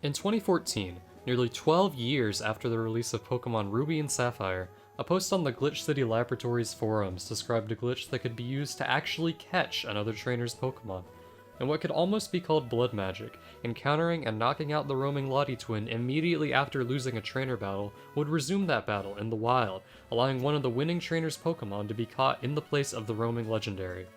In 2014, nearly 12 years after the release of Pokémon Ruby and Sapphire, a post on the Glitch City Laboratories forums described a glitch that could be used to actually catch another trainer's Pokémon. In what could almost be called blood magic, encountering and knocking out the roaming Lottie twin immediately after losing a trainer battle would resume that battle in the wild, allowing one of the winning trainer's Pokémon to be caught in the place of the roaming legendary.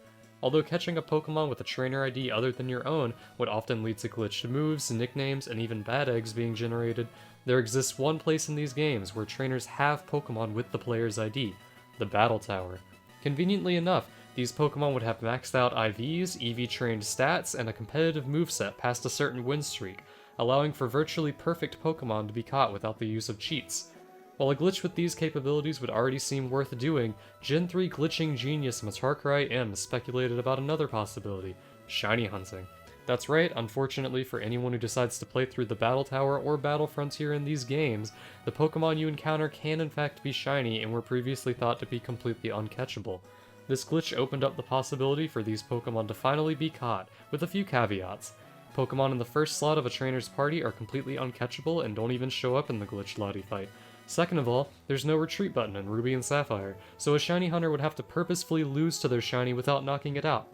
Although catching a Pokémon with a trainer ID other than your own would often lead to glitched moves, nicknames, and even bad eggs being generated, there exists one place in these games where trainers have Pokémon with the player's ID, the Battle Tower. Conveniently enough, these Pokémon would have maxed out IVs, EV-trained stats, and a competitive moveset past a certain win streak, allowing for virtually perfect Pokémon to be caught without the use of cheats. While a glitch with these capabilities would already seem worth doing, Gen 3 glitching genius Matarkrai M speculated about another possibility: shiny hunting. That's right, unfortunately for anyone who decides to play through the Battle Tower or Battle Frontier in these games, the Pokémon you encounter can in fact be shiny and were previously thought to be completely uncatchable. This glitch opened up the possibility for these Pokémon to finally be caught, with a few caveats. Pokémon in the first slot of a trainer's party are completely uncatchable and don't even show up in the glitched Lottie fight. Second of all, there's no retreat button in Ruby and Sapphire, so a shiny hunter would have to purposefully lose to their shiny without knocking it out.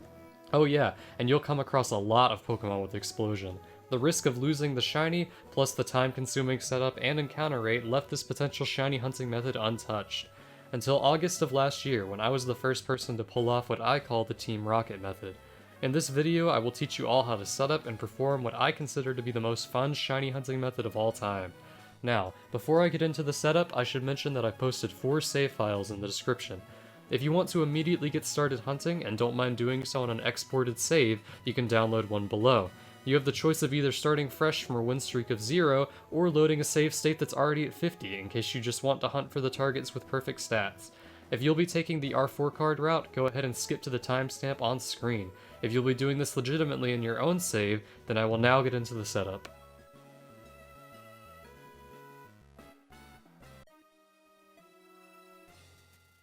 Oh yeah, and you'll come across a lot of Pokémon with Explosion. The risk of losing the shiny, plus the time-consuming setup and encounter rate left this potential shiny hunting method untouched. Until August of last year, when I was the first person to pull off what I call the Team Rocket method. In this video, I will teach you all how to set up and perform what I consider to be the most fun shiny hunting method of all time. Now, before I get into the setup, I should mention that I've posted 4 save files in the description. If you want to immediately get started hunting and don't mind doing so on an exported save, you can download one below. You have the choice of either starting fresh from a win streak of 0, or loading a save state that's already at 50 in case you just want to hunt for the targets with perfect stats. If you'll be taking the R4 card route, go ahead and skip to the timestamp on screen. If you'll be doing this legitimately in your own save, then I will now get into the setup.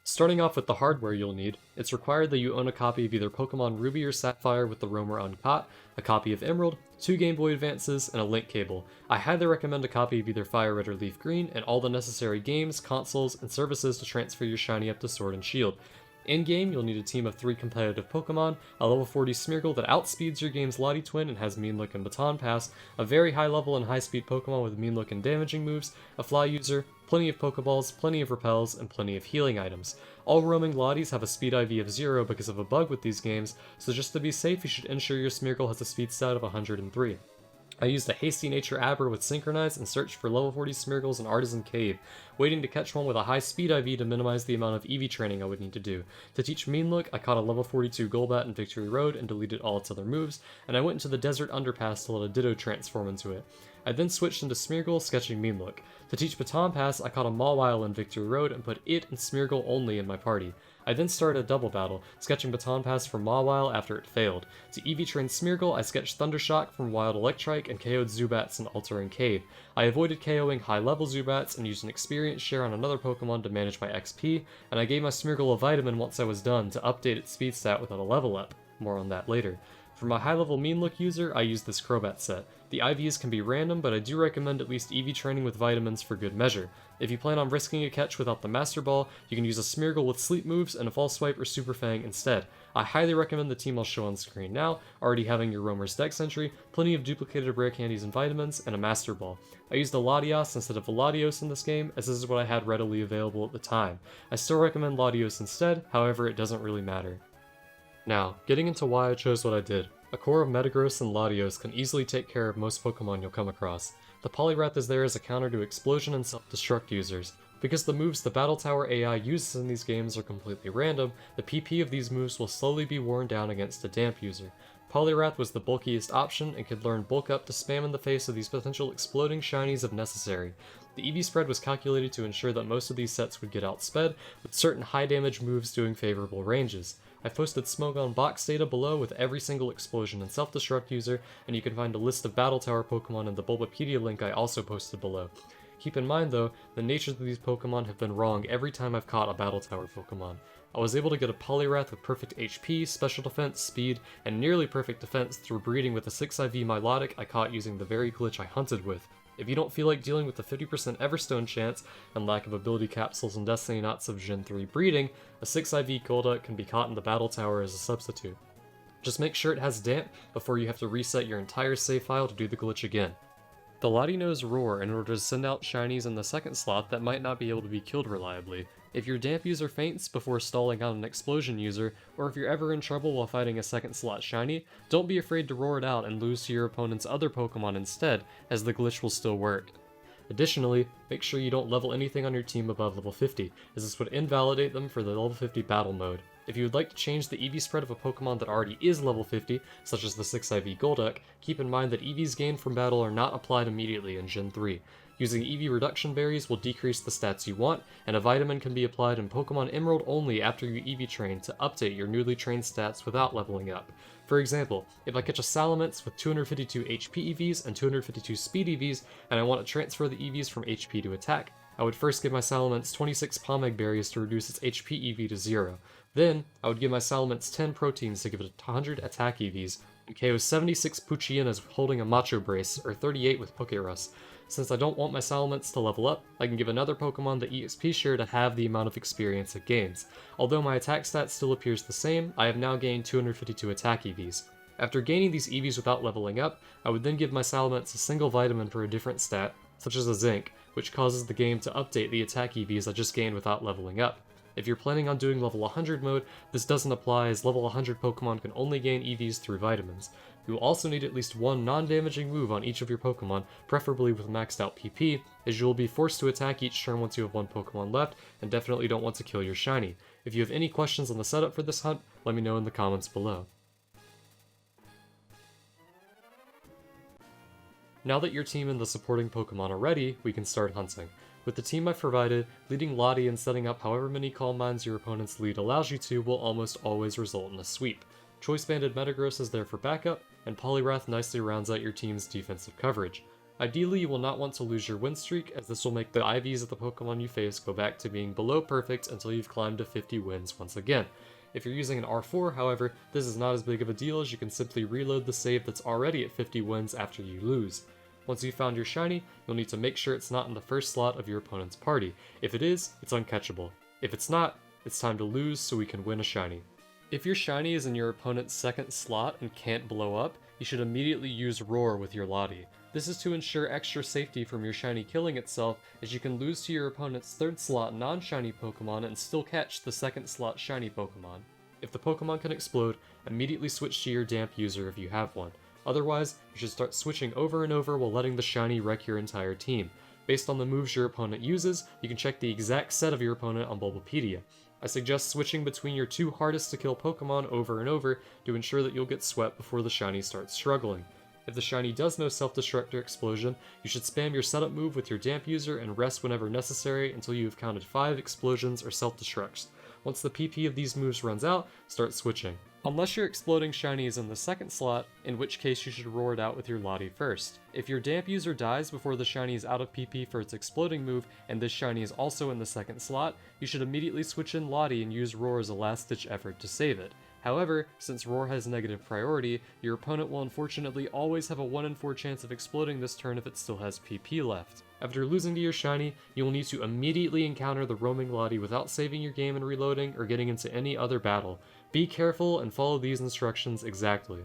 Starting off with the hardware you'll need, it's required that you own a copy of either Pokémon Ruby or Sapphire with the Roamer uncaught, a copy of Emerald, 2 Game Boy Advances, and a link cable. I highly recommend a copy of either Fire Red or Leaf Green, and all the necessary games, consoles, and services to transfer your shiny up to Sword and Shield. In-game, you'll need a team of 3 competitive Pokémon, a level 40 Smeargle that outspeeds your game's Lottie twin and has Mean Look and Baton Pass, a very high level and high speed Pokémon with Mean Look and damaging moves, a Fly user, plenty of Pokeballs, plenty of Repels, and plenty of healing items. All roaming Lotties have a speed IV of 0 because of a bug with these games, so just to be safe you should ensure your Smeargle has a speed stat of 103. I used a Hasty Nature Aber with Synchronize and searched for level 40 Smeargles in Artisan Cave, waiting to catch one with a high speed IV to minimize the amount of EV training I would need to do. To teach Mean Look, I caught a level 42 Golbat in Victory Road and deleted all its other moves, and I went into the Desert Underpass to let a Ditto transform into it. I then switched into Smeargle, sketching Mean Look. To teach Baton Pass, I caught a Mawile in Victory Road and put it and Smeargle only in my party. I then started a double battle, sketching Baton Pass from Mawile after it failed. To EV train Smeargle, I sketched Thundershock from Wild Electrike and KO'd Zubats in Altering Cave. I avoided KOing high-level Zubats and used an experience share on another Pokemon to manage my XP, and I gave my Smeargle a vitamin once I was done to update its speed stat without a level up. More on that later. For my high-level Mean Look user, I use this Crobat set. The IVs can be random, but I do recommend at least EV training with vitamins for good measure. If you plan on risking a catch without the Master Ball, you can use a Smeargle with Sleep moves and a False Swipe or Super Fang instead. I highly recommend the team I'll show on screen now, already having your Roamer's Dex entry, plenty of duplicated rare candies and vitamins, and a Master Ball. I used a Latios instead of a Latios in this game, as this is what I had readily available at the time. I still recommend Latios instead, however it doesn't really matter. Now, getting into why I chose what I did. A core of Metagross and Latios can easily take care of most Pokemon you'll come across. The Poliwrath is there as a counter to Explosion and Self-Destruct users. Because the moves the Battle Tower AI uses in these games are completely random, the PP of these moves will slowly be worn down against a Damp user. Poliwrath was the bulkiest option and could learn Bulk Up to spam in the face of these potential exploding shinies if necessary. The EV spread was calculated to ensure that most of these sets would get outsped, with certain high damage moves doing favorable ranges. I've posted Smogon box data below with every single Explosion and Self-Destruct user, and you can find a list of Battle Tower Pokemon in the Bulbapedia link I also posted below. Keep in mind though, the natures of these Pokemon have been wrong every time I've caught a Battle Tower Pokemon. I was able to get a Poliwrath with perfect HP, special defense, speed, and nearly perfect defense through breeding with a 6IV Milotic I caught using the very glitch I hunted with. If you don't feel like dealing with the 50% Everstone chance and lack of ability capsules and Destiny Knots of Gen 3 breeding, a 6IV Golduck can be caught in the Battle Tower as a substitute. Just make sure it has damp before you have to reset your entire save file to do the glitch again. The Lottie knows Roar in order to send out shinies in the second slot that might not be able to be killed reliably. If your damp user faints before stalling out an explosion user, or if you're ever in trouble while fighting a second slot shiny, don't be afraid to roar it out and lose to your opponent's other Pokemon instead, as the glitch will still work. Additionally, make sure you don't level anything on your team above level 50, as this would invalidate them for the level 50 battle mode. If you would like to change the EV spread of a Pokemon that already is level 50, such as the 6IV Golduck, keep in mind that EVs gained from battle are not applied immediately in Gen 3. Using EV reduction berries will decrease the stats you want, and a vitamin can be applied in Pokemon Emerald only after you EV train to update your newly trained stats without leveling up. For example, if I catch a Salamence with 252 HP EVs and 252 speed EVs, and I want to transfer the EVs from HP to attack, I would first give my Salamence 26 Pomeg berries to reduce its HP EV to 0. Then, I would give my Salamence 10 proteins to give it 100 attack EVs, and KO 76 Puchinas holding a Macho Brace, or 38 with Pokerus. Since I don't want my Salamence to level up, I can give another Pokemon the EXP share to have the amount of experience it gains. Although my attack stat still appears the same, I have now gained 252 attack EVs. After gaining these EVs without leveling up, I would then give my Salamence a single vitamin for a different stat, such as a Zinc, which causes the game to update the attack EVs I just gained without leveling up. If you're planning on doing level 100 mode, this doesn't apply as level 100 Pokemon can only gain EVs through vitamins. You will also need at least one non-damaging move on each of your Pokemon, preferably with maxed out PP, as you will be forced to attack each turn once you have one Pokemon left, and definitely don't want to kill your shiny. If you have any questions on the setup for this hunt, let me know in the comments below. Now that your team and the supporting Pokemon are ready, we can start hunting. With the team I've provided, leading Lottie and setting up however many Calm Minds your opponent's lead allows you to will almost always result in a sweep. Choice Banded Metagross is there for backup, and Poliwrath nicely rounds out your team's defensive coverage. Ideally, you will not want to lose your win streak, as this will make the IVs of the Pokemon you face go back to being below perfect until you've climbed to 50 wins once again. If you're using an R4, however, this is not as big of a deal as you can simply reload the save that's already at 50 wins after you lose. Once you've found your shiny, you'll need to make sure it's not in the first slot of your opponent's party. If it is, it's uncatchable. If it's not, it's time to lose so we can win a shiny. If your shiny is in your opponent's second slot and can't blow up, you should immediately use Roar with your Lottie. This is to ensure extra safety from your shiny killing itself, as you can lose to your opponent's third slot non-shiny Pokemon and still catch the second slot shiny Pokemon. If the Pokemon can explode, immediately switch to your damp user if you have one. Otherwise, you should start switching over and over while letting the shiny wreck your entire team. Based on the moves your opponent uses, you can check the exact set of your opponent on Bulbapedia. I suggest switching between your two hardest to kill Pokemon over and over to ensure that you'll get swept before the shiny starts struggling. If the shiny does no self-destruct or explosion, you should spam your setup move with your damp user and rest whenever necessary until you have counted 5 explosions or self-destructs. Once the PP of these moves runs out, start switching. Unless your exploding shiny is in the second slot, in which case you should roar it out with your Lottie first. If your damp user dies before the shiny is out of PP for its exploding move, and this shiny is also in the second slot, you should immediately switch in Lottie and use Roar as a last-ditch effort to save it. However, since Roar has negative priority, your opponent will unfortunately always have a 1 in 4 chance of exploding this turn if it still has PP left. After losing to your shiny, you will need to immediately encounter the roaming Lottie without saving your game and reloading or getting into any other battle. Be careful and follow these instructions exactly.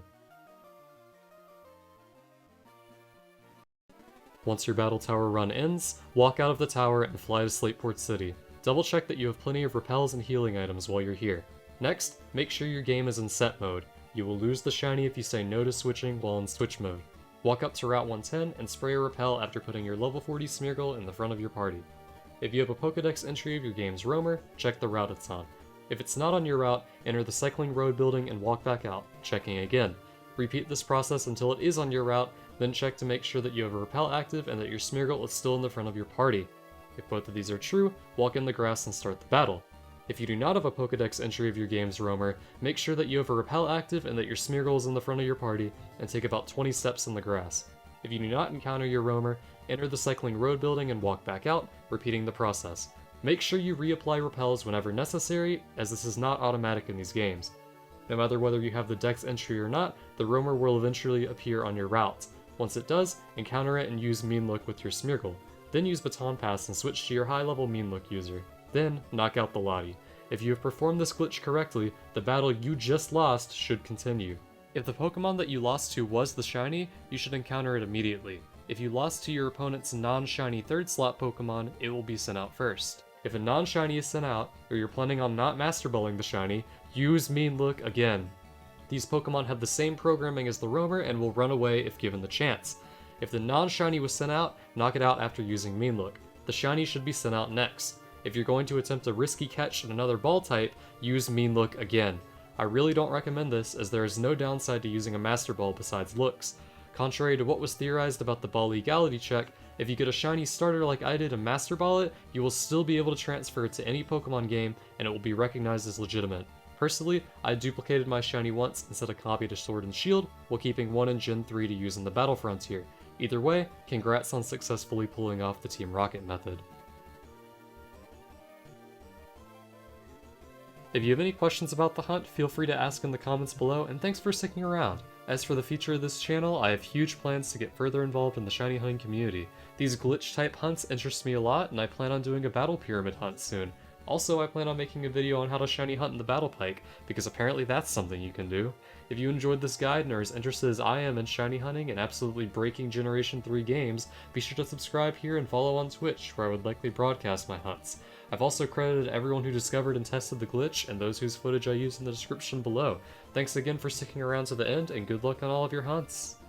Once your battle tower run ends, walk out of the tower and fly to Slateport City. Double check that you have plenty of repels and healing items while you're here. Next, make sure your game is in set mode. You will lose the shiny if you say no to switching while in switch mode. Walk up to Route 110 and spray a repel after putting your level 40 Smeargle in the front of your party. If you have a Pokédex entry of your game's roamer, check the route it's on. If it's not on your route, enter the cycling road building and walk back out, checking again. Repeat this process until it is on your route, then check to make sure that you have a repel active and that your Smeargle is still in the front of your party. If both of these are true, walk in the grass and start the battle. If you do not have a Pokédex entry of your game's roamer, make sure that you have a repel active and that your Smeargle is in the front of your party, and take about 20 steps in the grass. If you do not encounter your roamer, enter the cycling road building and walk back out, repeating the process. Make sure you reapply repels whenever necessary, as this is not automatic in these games. No matter whether you have the dex entry or not, the roamer will eventually appear on your route. Once it does, encounter it and use Mean Look with your Smeargle. Then use Baton Pass and switch to your high level Mean Look user. Then, knock out the Lottie. If you have performed this glitch correctly, the battle you just lost should continue. If the Pokemon that you lost to was the shiny, you should encounter it immediately. If you lost to your opponent's non-shiny 3rd slot Pokemon, it will be sent out first. If a non-shiny is sent out, or you're planning on not Master Balling the shiny, use Mean Look again. These Pokemon have the same programming as the roamer and will run away if given the chance. If the non-shiny was sent out, knock it out after using Mean Look. The shiny should be sent out next. If you're going to attempt a risky catch in another ball type, use Mean Look again. I really don't recommend this, as there is no downside to using a Master Ball besides looks. Contrary to what was theorized about the ball legality check, if you get a shiny starter like I did and Master Ball it, you will still be able to transfer it to any Pokemon game and it will be recognized as legitimate. Personally, I duplicated my shiny once and set a copy to Sword and Shield, while keeping one in Gen 3 to use in the Battle Frontier. Either way, congrats on successfully pulling off the Team Rocket method. If you have any questions about the hunt, feel free to ask in the comments below, and thanks for sticking around. As for the future of this channel, I have huge plans to get further involved in the shiny hunting community. These glitch type hunts interest me a lot, and I plan on doing a battle pyramid hunt soon. Also, I plan on making a video on how to shiny hunt in the battle pike, because apparently that's something you can do. If you enjoyed this guide and are as interested as I am in shiny hunting and absolutely breaking Generation 3 games, be sure to subscribe here and follow on Twitch, where I would likely broadcast my hunts. I've also credited everyone who discovered and tested the glitch, and those whose footage I used in the description below. Thanks again for sticking around to the end, and good luck on all of your hunts!